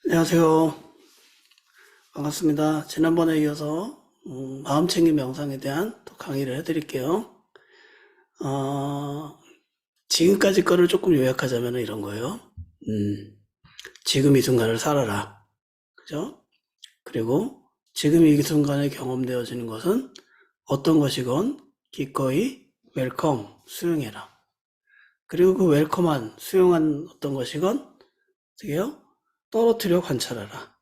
안녕하세요. 반갑습니다. 지난번에 이어서 마음챙김 명상에 대한 또 강의를 해드릴게요. 어, 지금까지 거를 조금 요약하자면 이런 거예요. 지금 이 순간을 살아라. 그죠? 그리고 지금 이 순간에 경험되어지는 것은 어떤 것이건 기꺼이 웰컴, 수용해라. 그리고 그 웰컴한, 수용한 어떤 것이건 어떻게요? 떨어뜨려 관찰하라.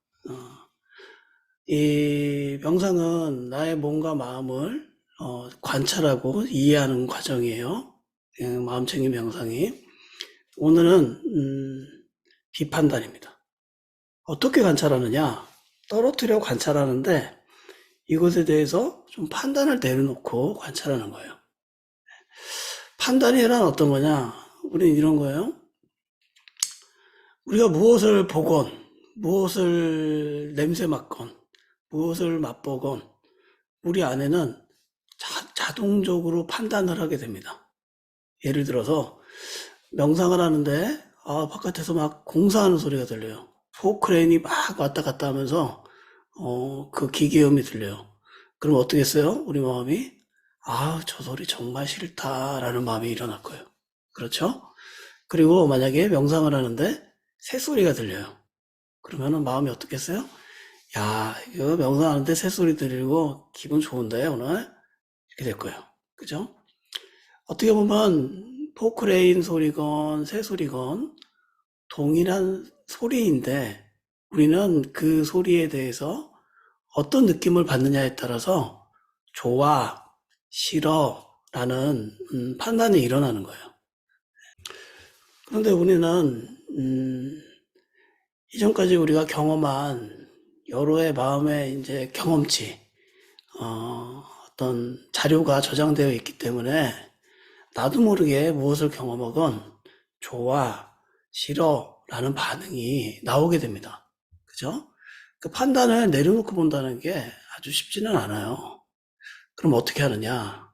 이 명상은 나의 몸과 마음을 관찰하고 이해하는 과정이에요. 마음챙김 명상이. 오늘은 비판단입니다. 어떻게 관찰하느냐? 떨어뜨려 관찰하는데 이것에 대해서 좀 판단을 내려놓고 관찰하는 거예요. 판단이란 어떤 거냐? 우리는 이런 거예요. 우리가 무엇을 보건, 무엇을 냄새 맡건, 무엇을 맛보건 우리 안에는 자동적으로 판단을 하게 됩니다. 예를 들어서 명상을 하는데 바깥에서 막 공사하는 소리가 들려요. 포크레인이 막 왔다 갔다 하면서 그 기계음이 들려요. 그럼 어떻게 했어요? 우리 마음이 저 소리 정말 싫다라는 마음이 일어날 거예요. 그렇죠? 그리고 만약에 명상을 하는데 새소리가 들려요. 그러면은 마음이 어떻겠어요? 야, 이거 명상하는데 새소리 들리고 기분 좋은데 오늘? 이렇게 될 거예요. 그죠? 어떻게 보면 포크레인 소리건 새소리건 동일한 소리인데 우리는 그 소리에 대해서 어떤 느낌을 받느냐에 따라서 좋아, 싫어 라는 판단이 일어나는 거예요. 그런데 우리는 이전까지 우리가 경험한 여러의 마음의 이제 경험치, 어떤 자료가 저장되어 있기 때문에 나도 모르게 무엇을 경험하건 좋아, 싫어 라는 반응이 나오게 됩니다. 그죠? 그 판단을 내려놓고 본다는 게 아주 쉽지는 않아요. 그럼 어떻게 하느냐?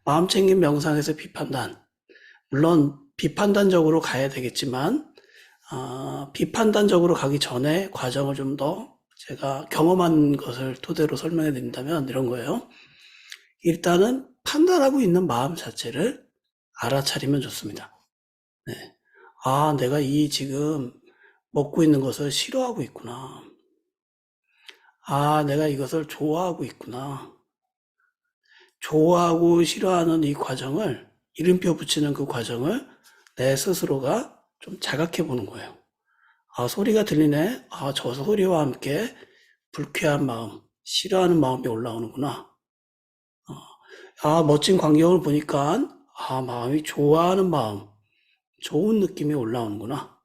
마음챙김 명상에서 비판단. 물론 비판단적으로 가야 되겠지만 비판단적으로 가기 전에 과정을 좀 더 제가 경험한 것을 토대로 설명해 드린다면 이런 거예요. 일단은 판단하고 있는 마음 자체를 알아차리면 좋습니다. 네. 내가 이 지금 먹고 있는 것을 싫어하고 있구나. 내가 이것을 좋아하고 있구나. 좋아하고 싫어하는 이 과정을, 이름표 붙이는 그 과정을 내 스스로가 좀 자각해 보는 거예요. 소리가 들리네. 저 소리와 함께 불쾌한 마음, 싫어하는 마음이 올라오는구나. 멋진 광경을 보니까, 마음이 좋아하는 마음, 좋은 느낌이 올라오는구나.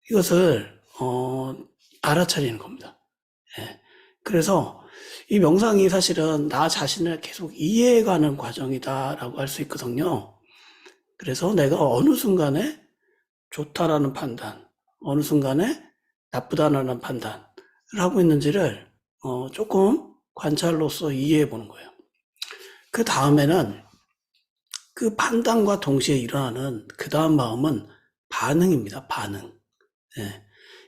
이것을, 알아차리는 겁니다. 예. 그래서 이 명상이 사실은 나 자신을 계속 이해해가는 과정이다라고 할 수 있거든요. 그래서 내가 어느 순간에 좋다라는 판단, 어느 순간에 나쁘다라는 판단을 하고 있는지를 조금 관찰로서 이해해 보는 거예요. 그 다음에는 그 판단과 동시에 일어나는 그 다음 마음은 반응입니다. 반응. 예.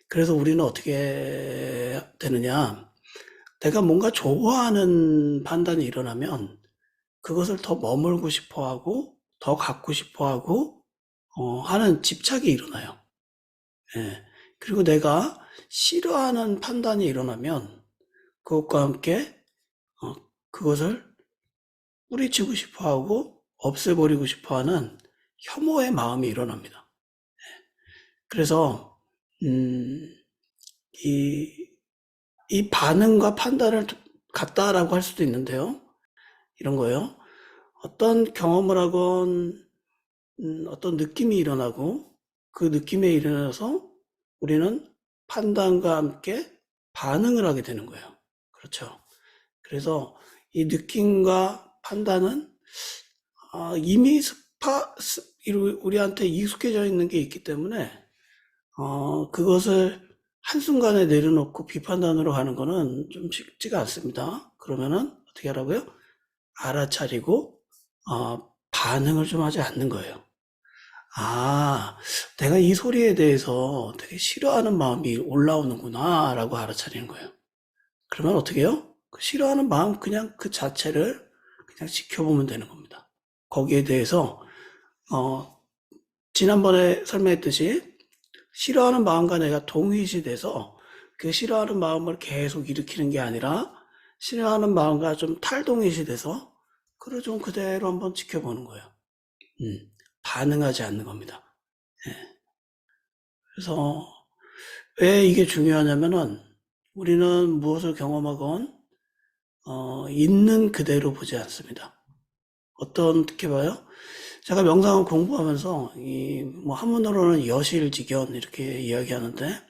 그래서 우리는 어떻게 되느냐. 내가 뭔가 좋아하는 판단이 일어나면 그것을 더 머물고 싶어 하고, 더 갖고 싶어 하고, 하는 집착이 일어나요. 예. 그리고 내가 싫어하는 판단이 일어나면 그것과 함께, 그것을 뿌리치고 싶어 하고, 없애버리고 싶어 하는 혐오의 마음이 일어납니다. 그래서, 음, 이, 이 반응과 판단을 같다라고 할 수도 있는데요. 이런 거예요. 어떤 경험을 하건, 어떤 느낌이 일어나고, 그 느낌에 일어나서 우리는 판단과 함께 반응을 하게 되는 거예요. 그렇죠. 그래서 이 느낌과 판단은 이미 우리한테 익숙해져 있는 게 있기 때문에 그것을 한순간에 내려놓고 비판단으로 가는 거는 좀 쉽지가 않습니다. 그러면은 어떻게 하라고요? 알아차리고 반응을 좀 하지 않는 거예요. 아, 내가 이 소리에 대해서 되게 싫어하는 마음이 올라오는구나, 라고 알아차리는 거예요. 그러면 어떻게 해요? 그 싫어하는 마음 그냥 그 자체를 그냥 지켜보면 되는 겁니다. 거기에 대해서, 어, 지난번에 설명했듯이 싫어하는 마음과 내가 동일시 돼서 그 싫어하는 마음을 계속 일으키는 게 아니라 싫어하는 마음과 좀 탈동일시 돼서 그걸 좀 그대로 한번 지켜보는 거예요. 반응하지 않는 겁니다. 예. 그래서 왜 이게 중요하냐면은 우리는 무엇을 경험하건 있는 그대로 보지 않습니다. 어떻게 봐요? 제가 명상을 공부하면서 뭐 한문으로는 여실직연 이렇게 이야기하는데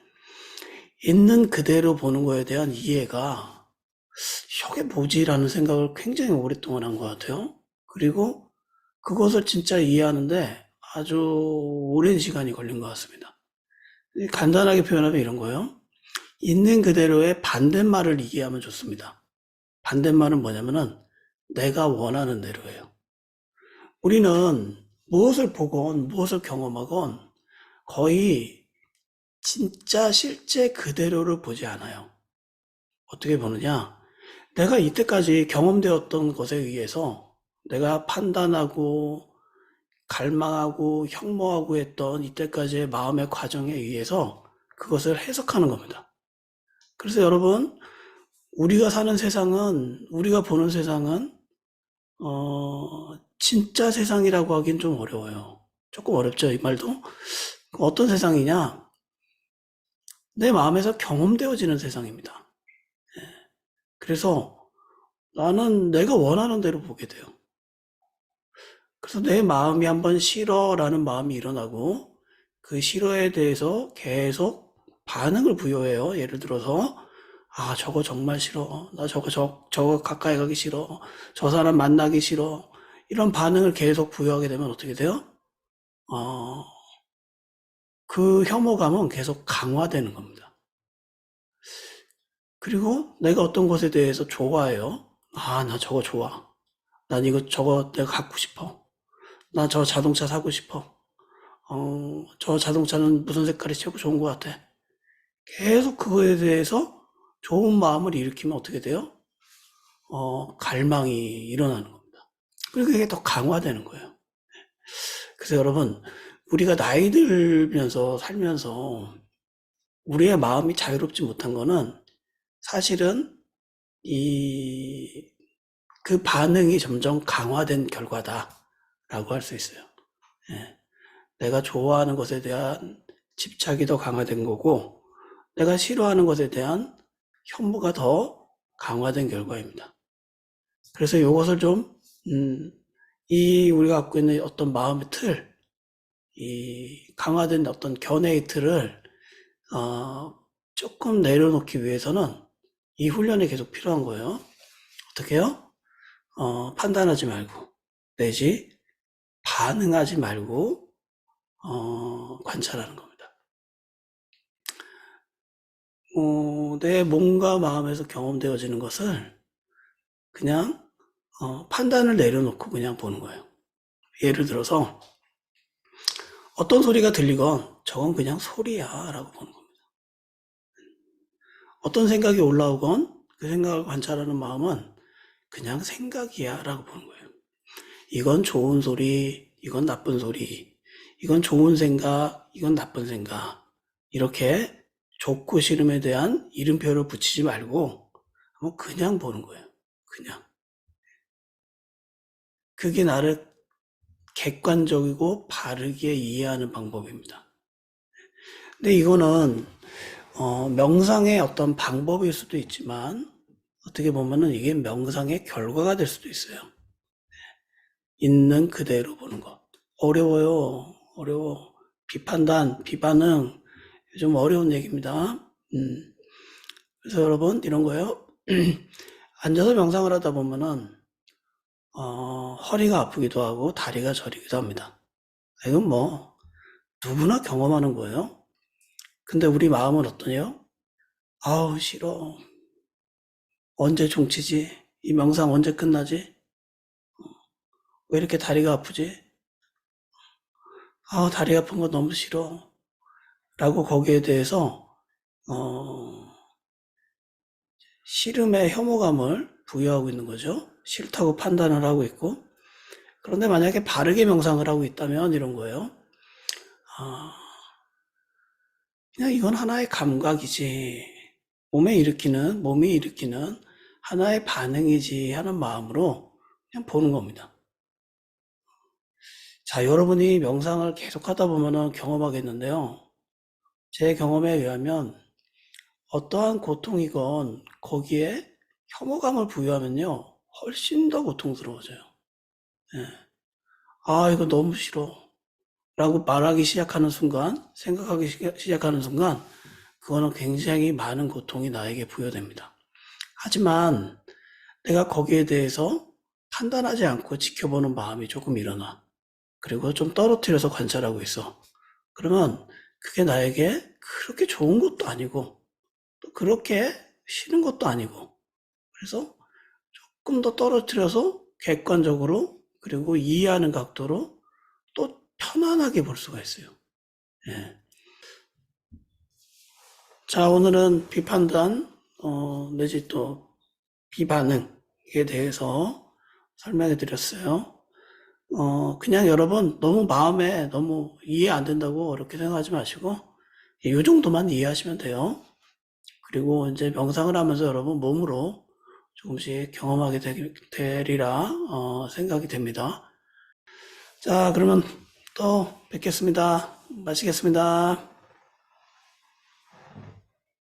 있는 그대로 보는 거에 대한 이해가 저게 뭐지라는 생각을 굉장히 오랫동안 한 것 같아요. 그리고 그것을 진짜 이해하는데 아주 오랜 시간이 걸린 것 같습니다. 간단하게 표현하면 이런 거예요. 있는 그대로의 반대말을 이해하면 좋습니다. 반대말은 뭐냐면은 내가 원하는 대로예요. 우리는 무엇을 보건 무엇을 경험하건 거의 진짜 실제 그대로를 보지 않아요. 어떻게 보느냐? 내가 이때까지 경험되었던 것에 의해서 내가 판단하고 갈망하고 혐오하고 했던 이때까지의 마음의 과정에 의해서 그것을 해석하는 겁니다. 그래서 여러분, 우리가 사는 세상은, 우리가 보는 세상은, 진짜 세상이라고 하긴 좀 어려워요. 조금 어렵죠, 이 말도? 어떤 세상이냐? 내 마음에서 경험되어지는 세상입니다. 그래서 나는 내가 원하는 대로 보게 돼요. 그래서 내 마음이 한번 싫어라는 마음이 일어나고 그 싫어에 대해서 계속 반응을 부여해요. 예를 들어서 아, 저거 정말 싫어. 나 저거 가까이 가기 싫어. 저 사람 만나기 싫어. 이런 반응을 계속 부여하게 되면 어떻게 돼요? 어, 그 혐오감은 계속 강화되는 겁니다. 그리고 내가 어떤 것에 대해서 좋아해요. 아, 나 저거 좋아. 난 저거 내가 갖고 싶어. 나 저 자동차 사고 싶어. 저 자동차는 무슨 색깔이 최고 좋은 것 같아. 계속 그거에 대해서 좋은 마음을 일으키면 어떻게 돼요? 갈망이 일어나는 겁니다. 그리고 그게 더 강화되는 거예요. 그래서 여러분, 우리가 나이 들면서 살면서 우리의 마음이 자유롭지 못한 거는 사실은 이, 그 반응이 점점 강화된 결과다라고 할 수 있어요. 예. 내가 좋아하는 것에 대한 집착이 더 강화된 거고, 내가 싫어하는 것에 대한 혐오가 더 강화된 결과입니다. 그래서 이것을 좀, 우리가 갖고 있는 어떤 마음의 틀, 이 강화된 어떤 견해의 틀을, 조금 내려놓기 위해서는 이 훈련이 계속 필요한 거예요. 어떻게 해요? 판단하지 말고, 내지 반응하지 말고, 관찰하는 겁니다. 내 몸과 마음에서 경험되어지는 것을 그냥 판단을 내려놓고 그냥 보는 거예요. 예를 들어서 어떤 소리가 들리건 저건 그냥 소리야 라고 보는 겁니다. 어떤 생각이 올라오건 그 생각을 관찰하는 마음은 그냥 생각이야 라고 보는 거예요. 이건 좋은 소리, 이건 나쁜 소리, 이건 좋은 생각, 이건 나쁜 생각. 이렇게 좋고 싫음에 대한 이름표를 붙이지 말고 그냥 보는 거예요. 그냥. 그게 나를 객관적이고 바르게 이해하는 방법입니다. 근데 이거는 명상의 어떤 방법일 수도 있지만 어떻게 보면은 이게 명상의 결과가 될 수도 있어요. 있는 그대로 보는 것. 어려워요. 어려워. 비판단, 비반응 좀 어려운 얘기입니다. 그래서 여러분 이런 거예요. 앉아서 명상을 하다 보면은 허리가 아프기도 하고 다리가 저리기도 합니다. 이건 뭐 누구나 경험하는 거예요. 근데 우리 마음은 어떠냐? 아우 싫어. 언제 종치지? 이 명상 언제 끝나지? 왜 이렇게 다리가 아프지? 아, 다리 아픈 거 너무 싫어. 라고 거기에 대해서, 어, 싫음의 혐오감을 부여하고 있는 거죠. 싫다고 판단을 하고 있고. 그런데 만약에 바르게 명상을 하고 있다면 이런 거예요. 아, 그냥 이건 하나의 감각이지. 몸이 일으키는 하나의 반응이지 하는 마음으로 그냥 보는 겁니다. 자, 여러분이 명상을 계속 하다 보면은 경험하겠는데요. 제 경험에 의하면 어떠한 고통이건 거기에 혐오감을 부여하면요. 훨씬 더 고통스러워져요. 예. 아, 이거 너무 싫어. 라고 말하기 시작하는 순간, 생각하기 시작하는 순간, 그거는 굉장히 많은 고통이 나에게 부여됩니다. 하지만 내가 거기에 대해서 판단하지 않고 지켜보는 마음이 조금 일어나. 그리고 좀 떨어뜨려서 관찰하고 있어. 그러면 그게 나에게 그렇게 좋은 것도 아니고, 또 그렇게 싫은 것도 아니고, 그래서 조금 더 떨어뜨려서 객관적으로, 그리고 이해하는 각도로 또 편안하게 볼 수가 있어요. 예. 자, 오늘은 비판단, 내지 또 비반응에 대해서 설명해 드렸어요. 그냥 여러분 너무 마음에 너무 이해 안 된다고 어렵게 생각하지 마시고, 이 정도만 이해하시면 돼요. 그리고 이제 명상을 하면서 여러분 몸으로 조금씩 경험하게 되리라 생각이 됩니다. 자, 그러면 또 뵙겠습니다. 마치겠습니다.